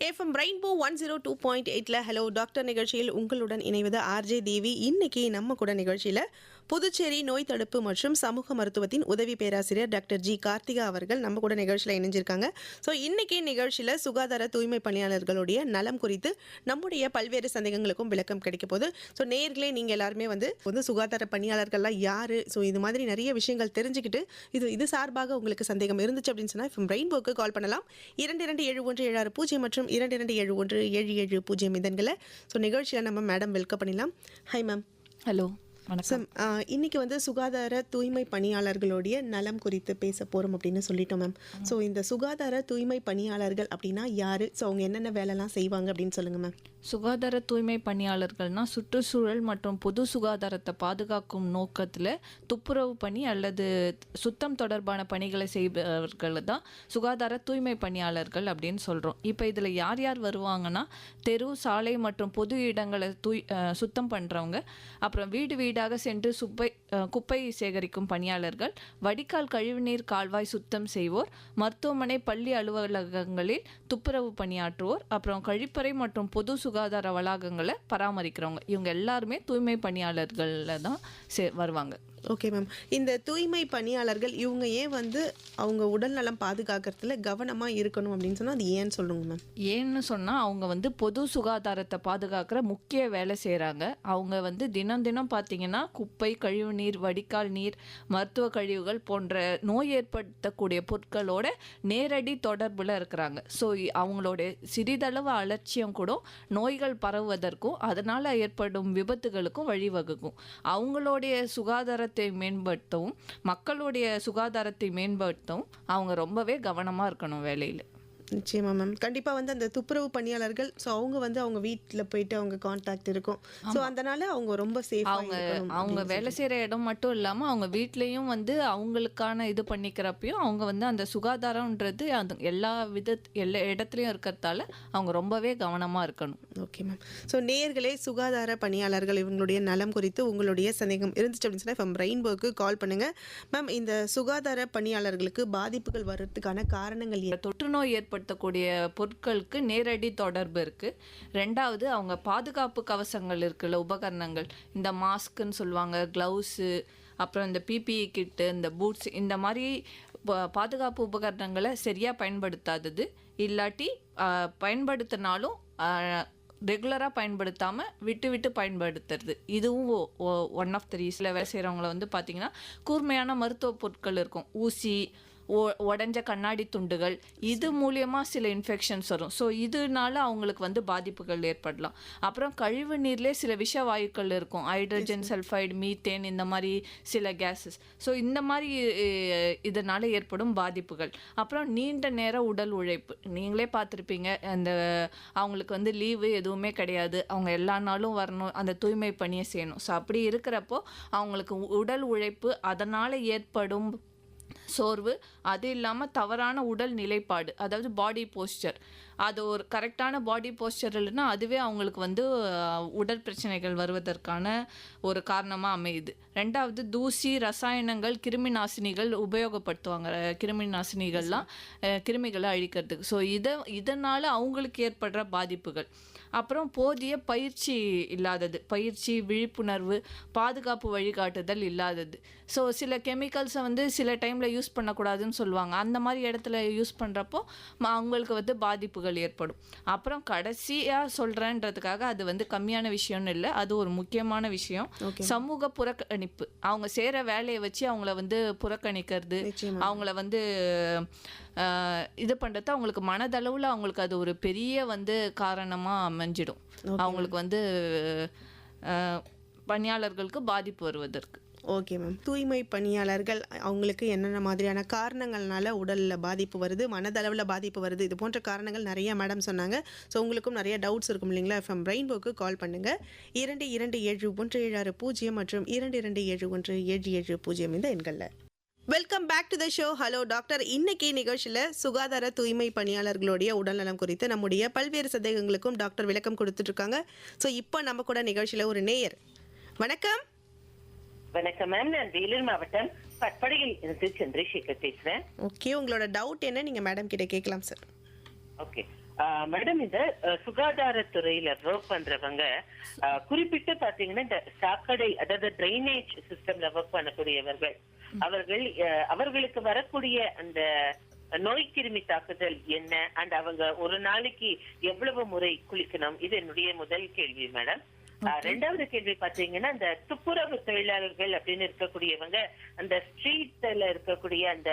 FM rainbow 102.8ல hello doctor நிகழ்ச்சியில் உங்களுடன் இணைவது ஆர்ஜே தேவி. இன்னைக்கு நம்ம கூட நிகழ்ச்சியில் புதுச்சேரி நோய் தடுப்பு மற்றும் சமூக மருத்துவத்தின் உதவி பேராசிரியர் டாக்டர் ஜி கார்த்திகா அவர்கள் நம்ம கூட நிகழ்ச்சியில் இணைஞ்சிருக்காங்க. ஸோ இன்னைக்கு நிகழ்ச்சியில் சுகாதார தூய்மை பணியாளர்களுடைய நலம் குறித்து நம்முடைய பல்வேறு சந்தேகங்களுக்கும் விளக்கம் கிடைக்க போகுது. ஸோ நேர்களே நீங்கள் எல்லாருமே வந்து சுகாதார பணியாளர்கள்லாம் யார், ஸோ இது மாதிரி நிறைய விஷயங்கள் தெரிஞ்சுக்கிட்டு இது சார்பாக உங்களுக்கு சந்தேகம் இருந்துச்சு அப்படின்னு சொன்னால் எஃப்எம் ரெயின்போக்கு கால் பண்ணலாம். 227176 மற்றும் 227177 இதன்களை. ஸோ நிகழ்ச்சியில் நம்ம மேடம் வெல்கம் பண்ணிடலாம். Hi ma'am. ஹலோ, வணக்கம். இன்னைக்கு வந்து சுகாதார தூய்மை பணியாளர்களுடைய நலம் குறித்து பேச போகிறோம் அப்படின்னு சொல்லிட்டோம் மேம். ஸோ இந்த சுகாதார தூய்மை பணியாளர்கள் அப்படின்னா யார், ஸோ அவங்க என்னென்ன வேலைலாம் செய்வாங்க அப்படின்னு சொல்லுங்கள் மேம். சுகாதார தூய்மை பணியாளர்கள்னா சுற்றுச்சூழல் மற்றும் பொது சுகாதாரத்தை பாதுகாக்கும் நோக்கத்தில் துப்புரவு பணி அல்லது சுத்தம் தொடர்பான பணிகளை செய்பவர்கள் தான் சுகாதார தூய்மை பணியாளர்கள் அப்படின்னு சொல்கிறோம். இப்போ இதில் யார் யார் வருவாங்கன்னா, தெரு, சாலை மற்றும் பொது இடங்களை சுத்தம் பண்ணுறவங்க, அப்புறம் வீடு வீடாக சென்று குப்பை சேகரிக்கும் பணியாளர்கள், வடிகால் கழிவுநீர் கால்வாய் சுத்தம் செய்வோர், மருத்துவமனை பள்ளி அலுவலகங்களில் துப்புரவு பணியாற்றுவோர், அப்புறம் கழிப்பறை மற்றும் பொது சுகாதார வளாகங்களை பராமரிக்கிறவங்க. இவங்க எல்லாருமே தூய்மை பணியாளர்களில் தான் வருவாங்க. Okay ma'am. இந்த தூய்மை பணியாளர்கள் இவங்க ஏன் வந்து அவங்க உடல் நலம் பாதுகாக்கிறதுல கவனமாக இருக்கணும் அப்படின்னு சொன்னால் அது ஏன்னு சொல்லுங்க மேம். ஏன்னு சொன்னால் அவங்க வந்து பொது சுகாதாரத்தை பாதுகாக்கிற முக்கிய வேலை செய்கிறாங்க. அவங்க வந்து தினம் தினம் பார்த்திங்கன்னா குப்பை, கழிவுநீர், வடிகால் நீர், மருத்துவ கழிவுகள் போன்ற நோய் ஏற்படுத்தக்கூடிய பொருட்களோட நேரடி தொடர்பில் இருக்கிறாங்க. ஸோ அவங்களோட சிறிதளவு அலட்சியம் கூட நோய்கள் பரவுவதற்கும் அதனால் ஏற்படும் விபத்துகளுக்கும் வழிவகுக்கும். அவங்களுடைய சுகாதாரத்தை மேம்படுத்தவும் மக்களுடைய சுகாதாரத்தை மேம்படுத்தவும் அவங்க ரொம்பவே கவனமாக இருக்கணும் வேலையில். நிச்சயமா மேம். கண்டிப்பாக வந்து அந்த துப்புரவு பணியாளர்கள், ஸோ அவங்க வந்து அவங்க வீட்டில் போயிட்டு அவங்க கான்டாக்ட் இருக்கும். ஸோ அதனால அவங்க ரொம்ப சேஃபாக அவங்க வேலை செய்கிற இடம் மட்டும் இல்லாமல் அவங்க வீட்லேயும் வந்து அவங்களுக்கான இது பண்ணிக்கிறப்பையும் அவங்க வந்து அந்த சுகாதாரம்ன்றது அந்த எல்லா இடத்துலையும் இருக்கிறதால அவங்க ரொம்பவே கவனமாக இருக்கணும். Okay ma'am. ஸோ நேயர்களே, சுகாதார பணியாளர்கள் இவங்களுடைய நலம் குறித்து உங்களுடைய சந்தேகம் இருந்துச்சு அப்படின்னு சொன்னால் இப்போ ரெயின்போக்கு கால் பண்ணுங்கள் மேம். இந்த சுகாதார பணியாளர்களுக்கு பாதிப்புகள் வர்றதுக்கான காரணங்கள் தொற்று நோய் ஏற்படுத்தக்கூடிய பொருட்களுக்கு நேரடி தொடர்பு இருக்குது. ரெண்டாவது, அவங்க பாதுகாப்பு கவசங்கள் இருக்குல்ல, உபகரணங்கள், இந்த மாஸ்க்குன்னு சொல்லுவாங்க, க்ளவுஸு, அப்புறம் இந்த பிபிஇ கிட்டு, இந்த பூட்ஸ், இந்த மாதிரி பாதுகாப்பு உபகரணங்களை சரியாக பயன்படுத்தாதது, இல்லாட்டி பயன்படுத்தினாலும் ரெகுலராக பயன்படுத்தாமல் விட்டு பயன்படுத்துறது, இதுவும் ஒன் ஆஃப் த ரீசனில் வேலை செய்கிறவங்கள வந்து பார்த்திங்கன்னா கூர்மையான மருத்துவ பொருட்கள் இருக்கும், ஊசி, உடஞ்ச கண்ணாடி துண்டுகள், இது மூலியமாக சில இன்ஃபெக்ஷன்ஸ் வரும். ஸோ இதனால அவங்களுக்கு வந்து பாதிப்புகள் ஏற்படலாம். அப்புறம் கழிவு நீர்லேயே சில விஷ வாயுக்கள் இருக்கும், ஹைட்ரஜன் சல்ஃபைடு, மீத்தேன், இந்த மாதிரி சில கேஸஸ். ஸோ இந்த மாதிரி இதனால் ஏற்படும் பாதிப்புகள். அப்புறம் நீண்ட நேர உடல் உழைப்பு, நீங்களே பார்த்துருப்பீங்க, அந்த அவங்களுக்கு வந்து லீவு எதுவுமே கிடையாது, அவங்க எல்லா நாளும் வரணும், அந்த தூய்மை பணியை செய்யணும். ஸோ அப்படி இருக்கிறப்போ அவங்களுக்கு உடல் உழைப்பு, அதனால் ஏற்படும் சோர்வு, அது இல்லாமல் தவறான உடல் நிலைப்பாடு, அதாவது பாடி போஸ்டர், அது ஒரு கரெக்டான பாடி போஸ்டர் இல்லைன்னா அதுவே அவங்களுக்கு வந்து உடல் பிரச்சனைகள் வருவதற்கான ஒரு காரணமாக அமையுது. ரெண்டாவது, தூசி, ரசாயனங்கள், கிருமி நாசினிகள் உபயோகப்படுத்துவாங்க. கிருமி நாசினிகள்லாம் கிருமிகளை அழிக்கிறதுக்கு. ஸோ இதனால் அவங்களுக்கு ஏற்படுற பாதிப்புகள். அப்புறம் போதிய பயிற்சி இல்லாதது, பயிற்சி, விழிப்புணர்வு, பாதுகாப்பு வழிகாட்டுதல் இல்லாதது. ஸோ சில கெமிக்கல்ஸை வந்து சில டைமில் யூஸ் பண்ணக்கூடாதுன்னு சொல்லுவாங்க, அந்த மாதிரி இடத்துல யூஸ் பண்ணுறப்போ அவங்களுக்கு வந்து பாதிப்புகள் ஏற்படும். அப்புறம் கடைசியாக சொல்கிறேன்றதுக்காக அது வந்து கம்மியான விஷயம்னு இல்லை, அது ஒரு முக்கியமான விஷயம், சமூக புறக்கணிப்பு. அவங்க செய்கிற வேலையை வச்சு அவங்கள வந்து புறக்கணிக்கிறது, அவங்கள வந்து இது பண்ணுறது அவங்களுக்கு மனதளவில் அவங்களுக்கு அது ஒரு பெரிய வந்து காரணமாக அமைஞ்சிடும், அவங்களுக்கு வந்து பணியாளர்களுக்கு பாதிப்பு வருவதற்கு. Okay ma'am. தூய்மை பணியாளர்கள் அவங்களுக்கு என்னென்ன மாதிரியான காரணங்கள்னால உடலில் பாதிப்பு வருது, மனதளவில் பாதிப்பு வருது, இது போன்ற காரணங்கள் நிறைய மேடம் சொன்னாங்க. ஸோ உங்களுக்கும் நிறைய டவுட்ஸ் இருக்கும் இல்லைங்களா, எஃப்எம் ரெயின்போக்கு கால் பண்ணுங்கள். 227176 மற்றும் 227177 இந்த எண்களில். Welcome back to the show hello doctor. இன்னைக்கு நிகழ்ச்சியில் சுகாதார தூய்மை பணியாளர்களுடைய உடல்நலம் குறித்து நம்முடைய பல்வேறு சந்தேகங்களுக்கும் டாக்டர் விளக்கம் கொடுத்துட்ருக்காங்க. ஸோ இப்போ நம்ம கூட நிகழ்ச்சியில் ஒரு நேயர். வணக்கம். வணக்கம் மேம், நான் வேலூர் மாவட்டம் பட்படையில் இருந்து சந்திரசேகர் பேசுறேன். ஓகே, உங்களோட டவுட் என்ன, நீங்க மேடம் கிட்ட கேட்கலாம் சார். ஓகே, மேடம், இந்த சுகாதாரத்துறையில ஒர்க் பண்றவங்க குறிப்பிட்டு பாத்தீங்கன்னா இந்த சாக்கடை, அதாவது டிரைனேஜ் சிஸ்டம்ல ஒர்க் பண்ணக்கூடியவர்கள், அவர்களுக்கு வரக்கூடிய அந்த நோய் கிருமி தாக்குதல் என்ன, அண்ட் அவங்க ஒரு நாளைக்கு எவ்வளவு முறை குளிக்கணும், இது என்னுடைய முதல் கேள்வி மேடம். ரெண்டாவது கேள்வி பாத்தீங்கன்னா, அந்த துப்புரவு தொழிலாளர்கள் அப்படின்னு இருக்கக்கூடியவங்க அந்த ஸ்ட்ரீட்ல இருக்கக்கூடிய அந்த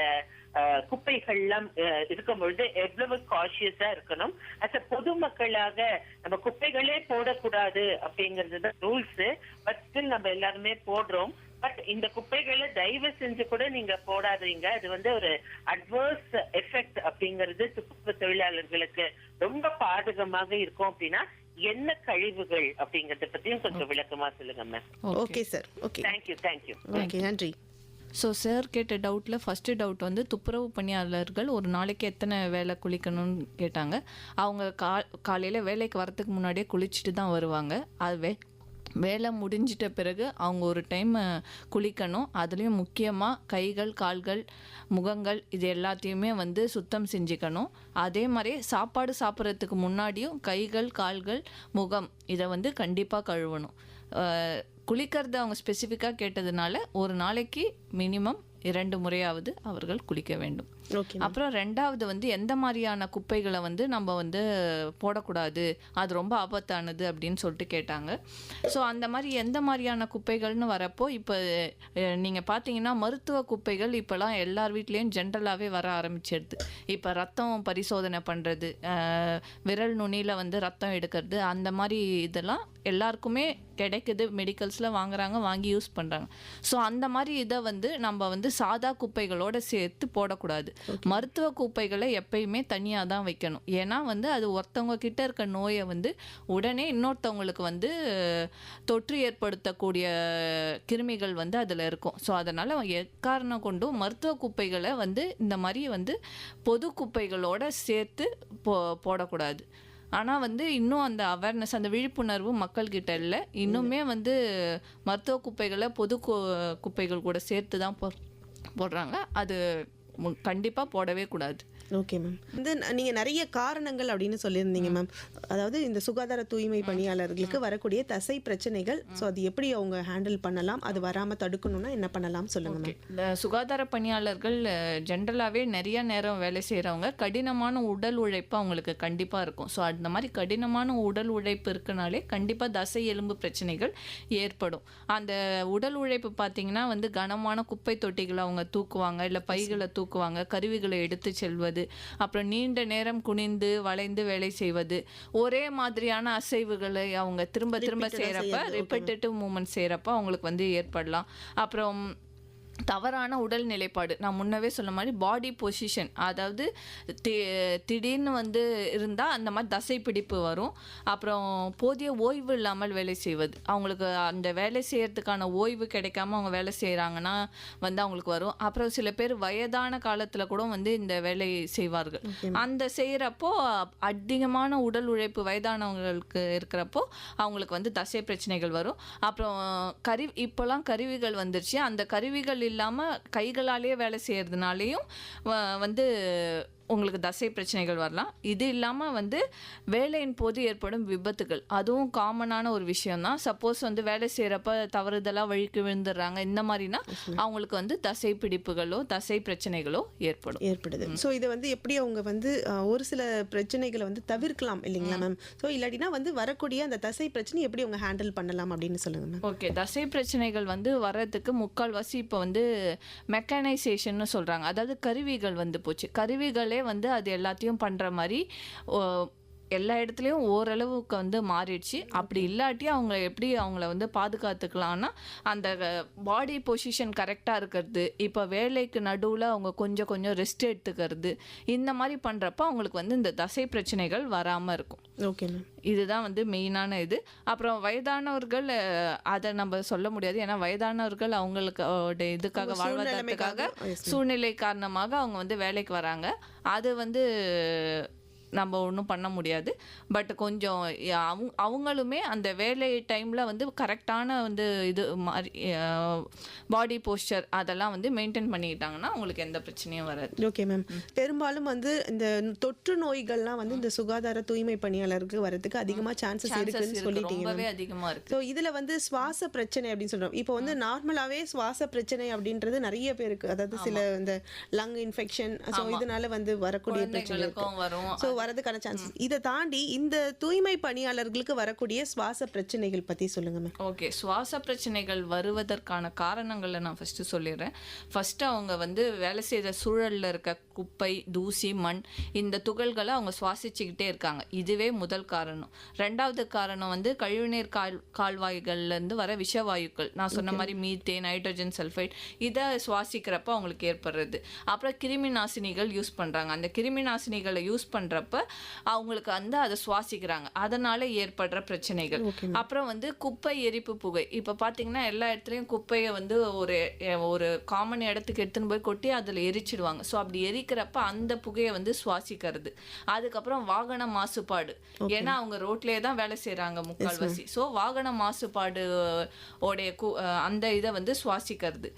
குப்பைகள்லாம் இருக்கும் பொழுது எவ்வளவு காஷியஸா இருக்கணும்? அஸ் அ பொதுமக்களாக நம்ம குப்பைகளே போடக்கூடாது அப்படிங்கறதுதான் ரூல்ஸ். பட் ஸ்டில் நம்ம எல்லாருமே போடுறோம். பட் இந்த குப்பைகளை தயவு செஞ்சு கூட நீங்க போடாதீங்க. அது ஒரு அட்வர்ஸ் எஃபெக்ட் அப்படிங்கிறது துப்புரவு தொழிலாளர்களுக்கு ரொம்ப பாதகமாக இருக்கும். அப்படின்னா என்ன கழிவுகள் அப்படிங்கறத பத்தியும் கொஞ்சம் விளக்கமா சொல்லுங்க ma'am. Okay sir. Okay, thank you. Okay, நன்றி. ஸோ சார் கேட்ட டவுட்டில் ஃபஸ்ட்டு டவுட் வந்து துப்புரவு பணியாளர்கள் ஒரு நாளைக்கு எத்தனை வேளை குளிக்கணும்னு கேட்டாங்க. அவங்க காலையில் வேலைக்கு வரத்துக்கு முன்னாடியே குளிச்சுட்டு தான் வருவாங்க. அது வேலை முடிஞ்சிட்ட பிறகு அவங்க ஒரு டைம் குளிக்கணும். அதுலேயும் முக்கியமாக கைகள், கால்கள், முகங்கள் இது எல்லாத்தையுமே சுத்தம் செஞ்சுக்கணும். அதே மாதிரி சாப்பாடு சாப்பிட்றதுக்கு முன்னாடியும் கைகள், கால்கள், முகம் இதை கண்டிப்பாக கழுவணும். குளிக்கிறத அவங்க ஸ்பெசிஃபிக்காக கேட்டதுனால ஒரு நாளைக்கு மினிமம் 2 முறையாவது அவர்கள் குளிக்க வேண்டும். அப்புறம் ரெண்டாவது எந்த மாதிரியான குப்பைகளை நம்ம போடக்கூடாது, அது ரொம்ப ஆபத்தானது அப்படின்னு சொல்லிட்டு கேட்டாங்க. ஸோ அந்த மாதிரி எந்த மாதிரியான குப்பைகள்னு வரப்போ, இப்போ நீங்கள் பார்த்தீங்கன்னா மருத்துவ குப்பைகள் இப்போலாம் எல்லார் வீட்லேயும் ஜென்ரலாகவே வர ஆரம்பிச்சிடுது. இப்போ ரத்தம் பரிசோதனை பண்ணுறது, விரல் நுனியில் ரத்தம் எடுக்கிறது, அந்த மாதிரி இதெல்லாம் எல்லாருக்குமே கிடைக்குது. மெடிக்கல்ஸில் வாங்கி யூஸ் பண்ணுறாங்க. ஸோ அந்த மாதிரி இதை நம்ம சாதா குப்பைகளோடு சேர்த்து போடக்கூடாது. மருத்துவ குப்பைகளை எப்பயுமே தனியாக தான் வைக்கணும். ஏன்னா அது ஒருத்தவங்க கிட்ட இருக்க நோயை உடனே இன்னொருத்தவங்களுக்கு தொற்று ஏற்படுத்தக்கூடிய கிருமிகள் அதில் இருக்கும். ஸோ அதனால் எக்காரணம் கொண்டும் மருத்துவ குப்பைகளை இந்த மாதிரி பொது குப்பைகளோடு சேர்த்து போடக்கூடாது. ஆனால் இன்னும் அந்த அவேர்னஸ், அந்த விழிப்புணர்வு மக்கள்கிட்ட இல்லை. இன்னுமே மருத்துவ குப்பைகளை பொது குப்பைகள் கூட சேர்த்து தான் போடுறாங்க. அது கண்டிப்பாக போடவே கூடாது. Okay ma'am. நீங்கள் நிறைய காரணங்கள் அப்படின்னு சொல்லியிருந்தீங்க மேம். அதாவது இந்த சுகாதார தூய்மை பணியாளர்களுக்கு வரக்கூடிய தசை பிரச்சனைகள், ஸோ அது எப்படி அவங்க ஹேண்டில் பண்ணலாம், அது வராமல் தடுக்கணும்னா என்ன பண்ணலாம் சொல்லுங்க மேம். இந்த சுகாதார பணியாளர்கள் ஜென்ரலாகவே நிறைய நேரம் வேலை செய்கிறவங்க, கடினமான உடல் உழைப்பு அவங்களுக்கு கண்டிப்பாக இருக்கும். ஸோ அந்த மாதிரி கடினமான உடல் உழைப்பு இருக்கனாலே கண்டிப்பாக தசை எலும்பு பிரச்சனைகள் ஏற்படும். அந்த உடல் உழைப்பு பார்த்தீங்கன்னா கனமான குப்பை தொட்டிகளை அவங்க தூக்குவாங்க, இல்லை பைகளை தூக்குவாங்க, கருவிகளை எடுத்து செல்வது, அப்புறம் நீண்ட நேரம் குனிந்து வளைந்து வேலை செய்வது, ஒரே மாதிரியான அசைவுகளை அவங்க திரும்ப திரும்ப செய்யறப்ப, ரிப்பீட்டேட்டிவ் மூவ்மெண்ட் செய்யறப்ப அவங்களுக்கு ஏற்படலாம். அப்புறம் தவறான உடல் நிலைப்பாடு, நான் முன்னவே சொன்ன மாதிரி பாடி பொசிஷன், அதாவது திடீர்னு இருந்தால் அந்த மாதிரி தசை பிடிப்பு வரும். அப்புறம் போதிய ஓய்வு இல்லாமல் வேலை செய்வது, அவங்களுக்கு அந்த வேலை செய்யறதுக்கான ஓய்வு கிடைக்காம அவங்க வேலை செய்கிறாங்கன்னா அவங்களுக்கு வரும். அப்புறம் சில பேர் வயதான காலத்தில் கூட இந்த வேலை செய்வார்கள். அந்த செய்கிறப்போ அதிகமான உடல் உழைப்பு வயதானவங்களுக்கு இருக்கிறப்போ அவங்களுக்கு தசை பிரச்சனைகள் வரும். அப்புறம் இப்போலாம் கருவிகள் வந்துருச்சு. அந்த கருவிகள் இல்லாமல் கைகளாலேயே வேலை செய்யறதுனாலையும் உங்களுக்கு தசை பிரச்சனைகள் வரலாம். இது இல்லாமல் வேலையின் போது ஏற்படும் விபத்துகள், அதுவும் காமனான ஒரு விஷயம்தான். சப்போஸ் வேலை செய்கிறப்ப தவறுதலாக வழிக்கு விழுந்துடுறாங்க, இந்த மாதிரினா அவங்களுக்கு தசை பிடிப்புகளோ தசை பிரச்சனைகளோ ஏற்படுது. ஸோ இதை எப்படி அவங்க ஒரு சில பிரச்சனைகளை தவிர்க்கலாம் இல்லைங்களா மேம்? ஸோ இல்லாட்டினா வரக்கூடிய அந்த தசை பிரச்சனை எப்படி அவங்க ஹேண்டில் பண்ணலாம் அப்படின்னு சொல்லுங்க மேம். ஓகே, தசை பிரச்சனைகள் வர்றதுக்கு முக்கால்வாசி இப்போ மெக்கானைசேஷன் சொல்கிறாங்க. அதாவது கருவிகள் போச்சு. கருவிகளே அது எல்லாத்தையும் பண்ற மாதிரி எல்லா இடத்துலையும் ஓரளவுக்கு மாறிடுச்சு. அப்படி இல்லாட்டி அவங்க எப்படி அவங்கள பாதுகாத்துக்கலாம்னா, அந்த பாடி பொசிஷன் கரெக்டாக இருக்கிறது, இப்போ வேலைக்கு நடுவில் அவங்க கொஞ்சம் கொஞ்சம் ரெஸ்ட் எடுத்துக்கிறது, இந்த மாதிரி பண்ணுறப்ப அவங்களுக்கு இந்த தசை பிரச்சனைகள் வராமல் இருக்கும். Okay ma'am. இதுதான் மெயினான இது. அப்புறம் வயதானவர்கள் அதை நம்ம சொல்ல முடியாது. ஏன்னா வயதானவர்கள் அவங்களுக்கு இதுக்காக வாழ்வாதாரத்துக்காக சூழ்நிலை காரணமாக அவங்க வேலைக்கு வராங்க. அது நம்ம ஒன்றும் பண்ண முடியாது. பட் கொஞ்சம் அவங்களுமே அந்த வேலை டைமில் வந்து கரெக்டான வந்து இது மாதிரி பாடி போஸ்டர் அதெல்லாம் வந்து மெயின்டைன் பண்ணிக்கிட்டாங்கன்னா அவங்களுக்கு எந்த பிரச்சனையும் வராது. Okay ma'am. பெரும்பாலும் வந்து இந்த தொற்று நோய்கள்லாம் வந்து இந்த சுகாதார தூய்மை பணியாளருக்கு வரதுக்கு அதிகமாக சான்சஸ் இருக்குன்னு சொல்லிட்டீங்க. ரொம்பவே அதிகமாக இருக்குது. ஸோ இதில் வந்து சுவாச பிரச்சனை அப்படின்னு சொல்கிறோம். இப்போ வந்து நார்மலாகவே சுவாச பிரச்சனை அப்படின்றது நிறைய பேருக்கு, அதாவது சில இந்த லங் இன்ஃபெக்ஷன், ஸோ இதனால வந்து வரக்கூடிய பிரச்சனை வரும். ஸோ வரதுக்கான சான்சஸ். இதை தாண்டி இந்த தூய்மை பணியாளர்களுக்கு வரக்கூடிய சுவாச பிரச்சனைகள் பற்றி சொல்லுங்க மேம். ஓகே, சுவாச பிரச்சனைகள் வருவதற்கான காரணங்களை நான் ஃபஸ்ட்டு சொல்லிடுறேன். ஃபஸ்ட்டு அவங்க வந்து வேலை செய்கிற சூழலில் இருக்க குப்பை, தூசி, மண், இந்த துகள்களை அவங்க சுவாசிச்சுக்கிட்டே இருக்காங்க. இதுவே முதல் காரணம். ரெண்டாவது காரணம் வந்து கழிவுநீர் கால்வாய்கள்லேருந்து வர விஷவாயுக்கள், நான் சொன்ன மாதிரி மீத்தேன், நைட்ரஜன் சல்ஃபைட், இதை சுவாசிக்கிறப்ப அவங்களுக்கு ஏற்படுறது. அப்புறம் கிருமி நாசினிகள் யூஸ் பண்ணுறாங்க. அந்த கிருமி நாசினிகளை யூஸ் பண்ணுறப்ப அவங்களுக்கு வந்து அதை சுவாசிக்கிறாங்க, அதனால ஏற்படுற பிரச்சனைகள். அப்புறம் வந்து குப்பை எரிப்பு புகை. இப்போ பார்த்தீங்கன்னா எல்லா இடத்துலையும் குப்பையை வந்து ஒரு காமன் இடத்துக்கு எடுத்துன்னு போய் கொட்டி அதில் எரிச்சிடுவாங்க. ஸோ அப்படி எரிக்கிறப்ப அந்த புகையை வந்து சுவாசிக்கிறது. அதுக்கப்புறம் வாகன மாசுபாடு, ஏன்னா அவங்க ரோட்லேயே தான் வேலை செய்கிறாங்க முக்கால்வாசி. ஸோ வாகன மாசுபாடு உடைய அந்த இதை வந்து சுவாசிக்கிறது.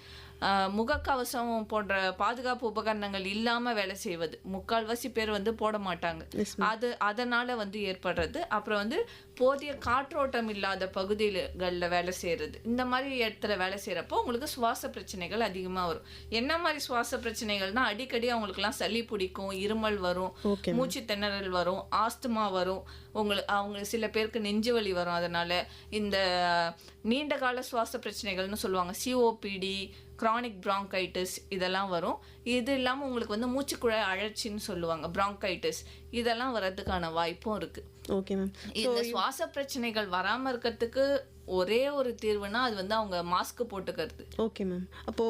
முகக்கவசம் போன்ற பாதுகாப்பு உபகரணங்கள் இல்லாமல் வேலை செய்வது, முக்கால்வாசி பேர் வந்து போட மாட்டாங்க, அதனால வந்து ஏற்படுறது. அப்புறம் வந்து போதிய காற்றோட்டம் இல்லாத பகுதிகளில் வேலை செய்கிறது, இந்த மாதிரி இடத்துல வேலை செய்கிறப்போ உங்களுக்கு சுவாச பிரச்சனைகள் அதிகமாக வரும். என்ன மாதிரி சுவாச பிரச்சனைகள்னா, அடிக்கடி அவங்களுக்குலாம் சளி பிடிக்கும், இருமல் வரும், மூச்சு திணறல் வரும், ஆஸ்துமா வரும், அவங்க சில பேருக்கு நெஞ்சு வலி வரும். அதனால இந்த நீண்ட கால சுவாச பிரச்சனைகள்னு சொல்லுவாங்க, சிஓபிடி, கிரானிக் பிராங்கைட்டிஸ், இதெல்லாம் வரும். இது இல்லாமல் உங்களுக்கு வந்து மூச்சுக்குழாய் அழற்சின்னு சொல்லுவாங்க, பிராங்கைட்டிஸ், இதெல்லாம் வர்றதுக்கான வாய்ப்பும் இருக்குது. Okay ma'am. இந்த சுவாச பிரச்சனைகள் வராமல் இருக்கிறதுக்கு ஒரே ஒரு தீர்வுனா அது வந்து அவங்க மாஸ்க் போட்டுக்கிறது. Okay ma'am. அப்போ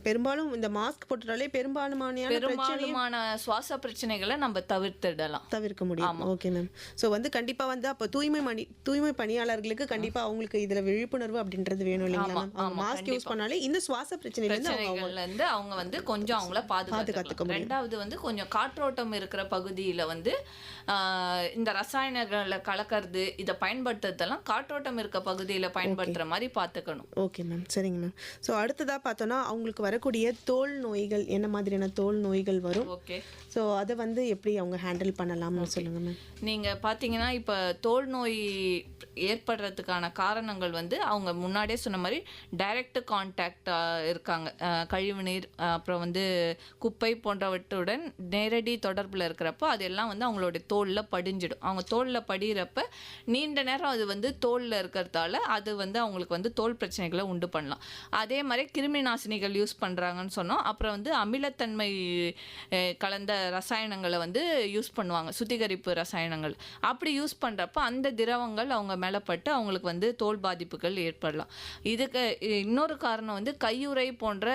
பெரும்பாலும் இந்த மாஸ்க் போட்டுட்டாலே பெரும்பாலுமான சுவாச பிரச்சனைகளை நம்ம தவிர்க்க முடியும். Okay ma'am. ஸோ வந்து கண்டிப்பா வந்து அப்போ தூய்மை பணியாளர்களுக்கு கண்டிப்பா அவங்களுக்கு இதுல விழிப்புணர்வு அப்படின்றது வேணும் இல்லைங்களா மேம்? அவங்க மாஸ்க் யூஸ் பண்ணாலே இந்த சுவாச பிரச்சனைகள்ல இருந்து அவங்க வந்து கொஞ்சம் அவங்கள பாதுகாத்துக்கலாம். ரெண்டாவது வந்து கொஞ்சம் காற்றோட்டம் இருக்கிற பகுதியில வந்து இந்த ரசாயனங்களை கலக்கிறது, இதை பயன்படுத்துறதெல்லாம் காற்றோட்டம் இருக்க பகுதியில் பயன்படுத்துற மாதிரி பார்த்துக்கணும். ஓகே மேம், சரிங்க மேம். ஸோ அடுத்ததாக பார்த்தோன்னா அவங்களுக்கு வரக்கூடிய தோல் நோய்கள், என்ன மாதிரியான தோல் நோய்கள் வரும்? ஓகே, ஸோ அதை வந்து எப்படி அவங்க ஹேண்டில் பண்ணலாம்னு சொல்லுங்க மேம். நீங்கள் பார்த்தீங்கன்னா இப்போ தோல் நோய் ஏற்படுறதுக்கான காரணங்கள் வந்து அவங்க முன்னாடியே சொன்ன மாதிரி டைரக்ட் கான்டாக்ட் இருக்காங்க, கழிவுநீர், அப்புறம் வந்து குப்பை போன்றவற்றுடன் நேரடி தொடர்பில் இருக்கிறப்போ அதெல்லாம் வந்து அவங்களுடைய தோலில் படிஞ்சிடும். அவங்க தோலில் படிகிறப்ப நீண்ட நேரம் அது வந்து தோலில் இருக்கிறதால அது வந்து அவங்களுக்கு வந்து தோல் பிரச்சனைகளை உண்டு பண்ணலாம். அதே மாதிரி கிருமி நாசினிகள் யூஸ் பண்ணுறாங்கன்னு சொன்னோம். அப்புறம் வந்து அமிலத்தன்மை கலந்த ரசாயனங்களை வந்து யூஸ் பண்ணுவாங்க, சுத்திகரிப்பு ரசாயனங்கள். அப்படி யூஸ் பண்ணுறப்ப அந்த திரவங்கள் அவங்க மேலே பட்டு அவங்களுக்கு வந்து தோல் பாதிப்புகள் ஏற்படலாம். இதுக்கு இன்னொரு காரணம் வந்து கையுறை போன்ற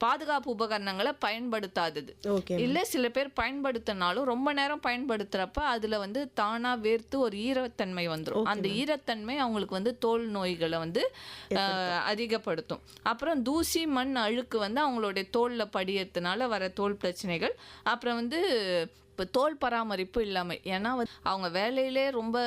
பாதுகாப்பு உபகரணங்களை பயன்படுத்தாதது. இல்லை சில பேர் பயன்படுத்தினாலும் ரொம்ப நேரம் பயன்படுத்துகிறப்ப அதில் வந்து தானாக வேர்த்து ஒரு ஈரத்தன்மை வந்துடும். அந்த ஈரத்தன்மை அவங்களுக்கு வந்து தோல் நோய்களை வந்து அதிகப்படுத்தும். அப்புறம் தூசி, மண், அழுக்கு வந்து அவங்களுடைய தோலில் படியறதுனால வர தோல் பிரச்சனைகள். அப்புறம் வந்து இப்போ தோல் பராமரிப்பு இல்லாமல், ஏன்னா அவங்க வேலையிலே ரொம்ப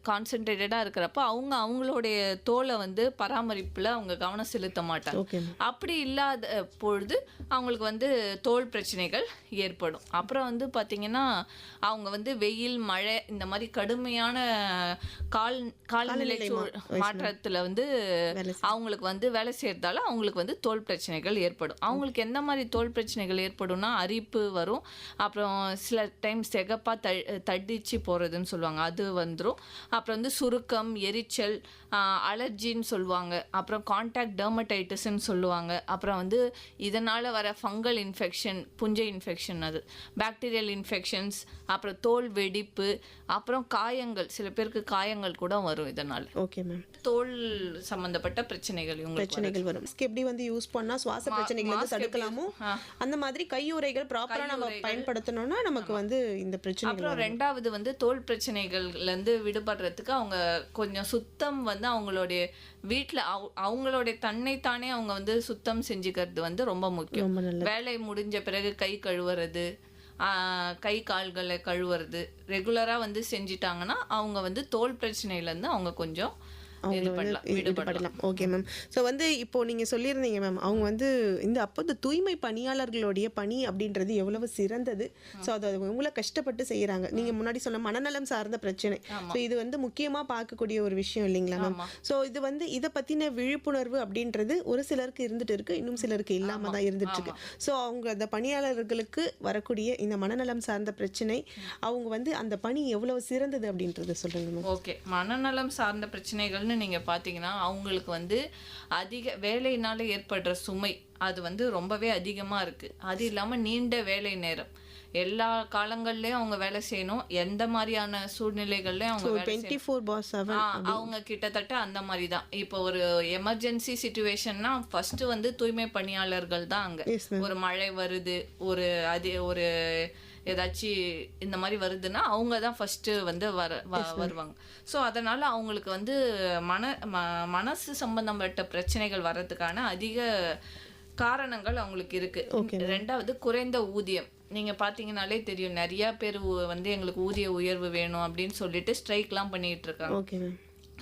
கான்சென்ட்ரேட்டடாக இருக்கிறப்ப அவங்களுடைய தோலை வந்து பராமரிப்பில் அவங்க கவனம் செலுத்த மாட்டாங்க. அப்படி இல்லாத பொழுது அவங்களுக்கு வந்து தோல் பிரச்சனைகள் ஏற்படும். அப்புறம் வந்து பார்த்திங்கன்னா அவங்க வந்து வெயில், மழை, இந்த மாதிரி கடுமையான காலநிலை மாற்றத்தில் வந்து அவங்களுக்கு வந்து வேலை செய்கிறதால அவங்களுக்கு வந்து தோல் பிரச்சனைகள் ஏற்படும். அவங்களுக்கு எந்த மாதிரி தோல் பிரச்சனைகள் ஏற்படும்னா அரிப்பு வரும், அப்புறம் சில டைம் செகப்பாக தடிச்சு போகிறதுன்னு சொல்லுவாங்க, அது வந்துடும். அப்புறம் வந்து சுருக்கம், எரிச்சல், அலர்ஜின்னு சொல்லுவாங்க. அப்புறம் கான்டாக்ட் டெர்மடைட்டிஸ்ன்னு சொல்லுவாங்க. அப்புறம் வந்து இதனால் வர ஃபங்கல் இன்ஃபெக்ஷன், புஞ்சை இன்ஃபெக்ஷன், அது பாக்டீரியல் இன்ஃபெக்ஷன்ஸ், அப்புறம் தோல் வெடிப்பு, அப்புறம் காயங்கள், சில பேருக்கு காயங்கள் கூட வரும் இதனால். Okay ma'am. தோல் சம்பந்தப்பட்ட பிரச்சனைகள் வரும். எப்படி வந்து யூஸ் பண்ணா சுவாச பிரச்சனைகளை வந்து தடுக்கலாமோ அந்த மாதிரி கையுறைகள் ப்ராப்பரா நம்ம பயன்படுத்தணும்னா நமக்கு வந்து இந்த பிரச்சனை. அப்புறம் ரெண்டாவது வந்து தோல் பிரச்சனைகள்ல இருந்து விடுபடுறதுக்கு அவங்க கொஞ்சம் சுத்தம் வந்து அவங்களுடைய வீட்டில் அவங்களுடைய தன்னைத்தானே அவங்க வந்து சுத்தம் செஞ்சுக்கிறது வந்து ரொம்ப முக்கியம். வேலை முடிஞ்ச பிறகு கை கழுவுறது, கை கால்களை கழுவுறது ரெகுலராக வந்து செஞ்சிட்டாங்கன்னா அவங்க வந்து தோல் பிரச்சனையிலேருந்து அவங்க கொஞ்சம் இது பண்ணலாம், விடுபடலாம். Okay ma'am. ஸோ வந்து இப்போ நீங்க சொல்லியிருந்தீங்க மேம், அவங்க வந்து அப்போ இந்த தூய்மை பணியாளர்களுடைய பணி அப்படின்றது எவ்வளவு சிறந்தது. ஸோ அதை எவ்வளோ கஷ்டப்பட்டு செய்யறாங்க. நீங்க முன்னாடி சொன்ன மனநலம் சார்ந்த பிரச்சனை. ஸோ இது வந்து முக்கியமா பார்க்கக்கூடிய ஒரு விஷயம் இல்லைங்களா மேம்? ஸோ இது வந்து இதை பத்தின விழிப்புணர்வு அப்படின்றது ஒரு சிலருக்கு இருந்துட்டு இருக்கு, இன்னும் சிலருக்கு இல்லாம தான் இருந்துட்டு இருக்கு. ஸோ அவங்க அந்த பணியாளர்களுக்கு வரக்கூடிய இந்த மனநலம் சார்ந்த பிரச்சனை, அவங்க வந்து அந்த பணி எவ்வளவு சிறந்தது அப்படின்றத சொல்லுங்க மேம். ஓகே, மனநலம் சார்ந்த பிரச்சனைகள்னு நீங்க பாத்தீங்கன்னா அவங்களுக்கு வந்து அதிக வேலையினால ஏற்படுற சுமை அது வந்து ரொம்பவே அதிகமா இருக்கு. அது இல்லாம நீண்ட வேலை நேரம், எல்லா காலங்கள்லயும் அவங்க வேலை செய்யணும், எந்த மாதிரியான சூழ்நிலைகள்லயும் அவங்க வேலை செய்யணும். 24/7 அவங்க கிட்டத்தட்ட அந்த மாதிரி தான். இப்போ ஒரு எமர்ஜென்சி சிச்சுவேஷன்னா ஃபர்ஸ்ட் வந்து தூய்மை பணியாளர்கள் தான் அங்க. ஒரு மழை வருது, ஒரு ஏதாச்சும் இந்த மாதிரி வருதுன்னா அவங்க தான் ஃபர்ஸ்ட் வந்து வருவாங்க. ஸோ அதனால அவங்களுக்கு வந்து மனசு சம்பந்தப்பட்ட பிரச்சனைகள் வர்றதுக்கான அதிக காரணங்கள் அவங்களுக்கு இருக்கு. ரெண்டாவது குறைந்த ஊதியம். நீங்க பாத்தீங்கன்னாலே தெரியும், நிறைய பேர் வந்து எங்களுக்கு ஊதிய உயர்வு வேணும் அப்படின்னு சொல்லிட்டு ஸ்ட்ரைக்லாம் பண்ணிட்டு இருக்காங்க.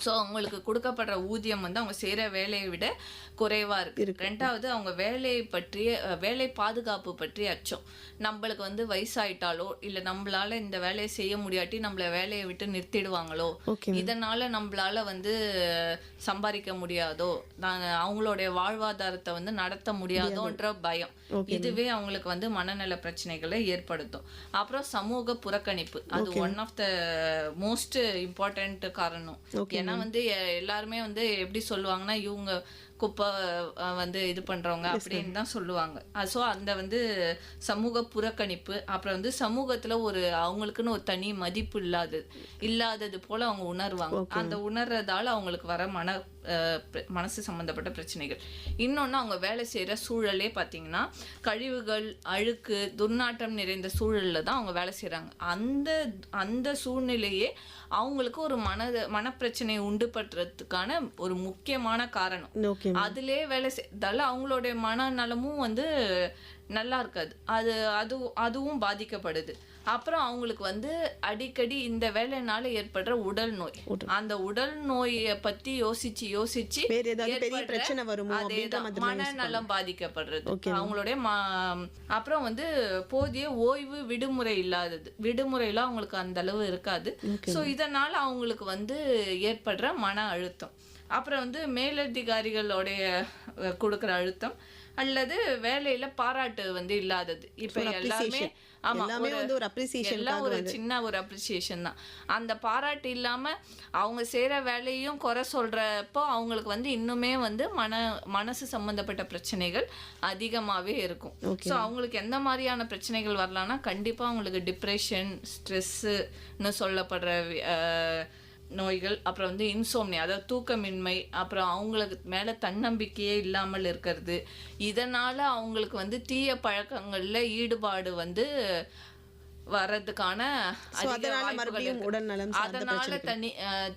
ஸோ அவங்களுக்கு கொடுக்கப்படுற ஊதியம் வந்து அவங்க செய்கிற வேலையை விட குறைவாக இருக்கு. ரெண்டாவது அவங்க வேலை பாதுகாப்பு பற்றி அச்சம். நம்மளுக்கு வந்து வயசாயிட்டாலோ இல்லை நம்மளால இந்த வேலையை செய்ய முடியாட்டி நம்மளை வேலையை விட்டு நிறுத்திடுவாங்களோ, இதனால நம்மளால வந்து சம்பாதிக்க முடியாதோ, அவங்களுடைய வாழ்வாதாரத்தை வந்து நடத்த முடியாதோன்ற பயம், இதுவே அவங்களுக்கு வந்து மனநல பிரச்சனைகளை ஏற்படுத்தும். அப்புறம் சமூக புறக்கணிப்பு, அது one of the most important காரணம். ஏன்னா வந்து எல்லாருமே வந்து எப்படி சொல்லுவாங்கன்னா இவங்க குப்பை வந்து இது பண்றவங்க அப்படின்னு தான் சொல்லுவாங்க. ஸோ அந்த வந்து சமூக புறக்கணிப்பு, அப்புறம் வந்து சமூகத்துல அவங்களுக்குன்னு ஒரு தனி மதிப்பு இல்லாதது போல அவங்க உணர்வாங்க. அந்த உணர்றதால அவங்களுக்கு வர மனசு சம்பந்தப்பட்ட பிரச்சனைகள். இன்னொன்னு அவங்க வேலை செய்யற சூழலே பாத்தீங்கன்னா கழிவுகள், அழுக்கு, துர்நாற்றம் நிறைந்த சூழல்ல தான் அவங்க வேலை செய்யறாங்க. அந்த சூழ்நிலையே அவங்களுக்கு ஒரு மனப்பிரச்சனையை உண்டு பண்றதுக்கான ஒரு முக்கியமான காரணம். அதிலே வேலை செய்தால அவங்களுடைய மனநலமும் வந்து நல்லா இருக்காது, அதுவும் பாதிக்கப்படுது. அப்புறம் அவங்களுக்கு வந்து அடிக்கடி இந்த வேலைனால ஏற்படுற உடல் நோய், அந்த உடல் நோயை பத்தி யோசிச்சு மனநலம் பாதிக்கப்படுறது அவங்களுடைய. அப்புறம் வந்து போதிய ஓய்வு, விடுமுறை இல்லாதது, விடுமுறையில அவங்களுக்கு அந்த அளவு இருக்காது. ஸோ இதனால அவங்களுக்கு வந்து ஏற்படுற மன அழுத்தம். அப்புறம் வந்து மேலதிகாரிகளுடைய கொடுக்குற அழுத்தம் அல்லது வேலையில பாராட்டு வந்து இல்லாதது. இப்ப எல்லாமே ஒரு சின்ன ஒரு அப்ரிசியேஷன் தான். அந்த பாராட்டு இல்லாம அவங்க செய்யற வேலையும் குறை சொல்றப்போ அவங்களுக்கு வந்து இன்னுமே வந்து மனசு சம்பந்தப்பட்ட பிரச்சனைகள் அதிகமாவே இருக்கும். ஸோ அவங்களுக்கு எந்த மாதிரியான பிரச்சனைகள் வரலாம்னா கண்டிப்பா அவங்களுக்கு டிப்ரெஷன், ஸ்ட்ரெஸ்ன்னு சொல்லப்படுற நோய்கள், அப்புறம் வந்து இன்சோம்னியா, அதாவது தூக்கமின்மை, அப்புறம் அவங்களுக்கு மேல தன்னம்பிக்கையே இல்லாமல் இருக்கிறது. இதனால அவங்களுக்கு வந்து தீய பழக்கங்கள்ல ஈடுபாடு வந்து வர்றதுக்கான அதனால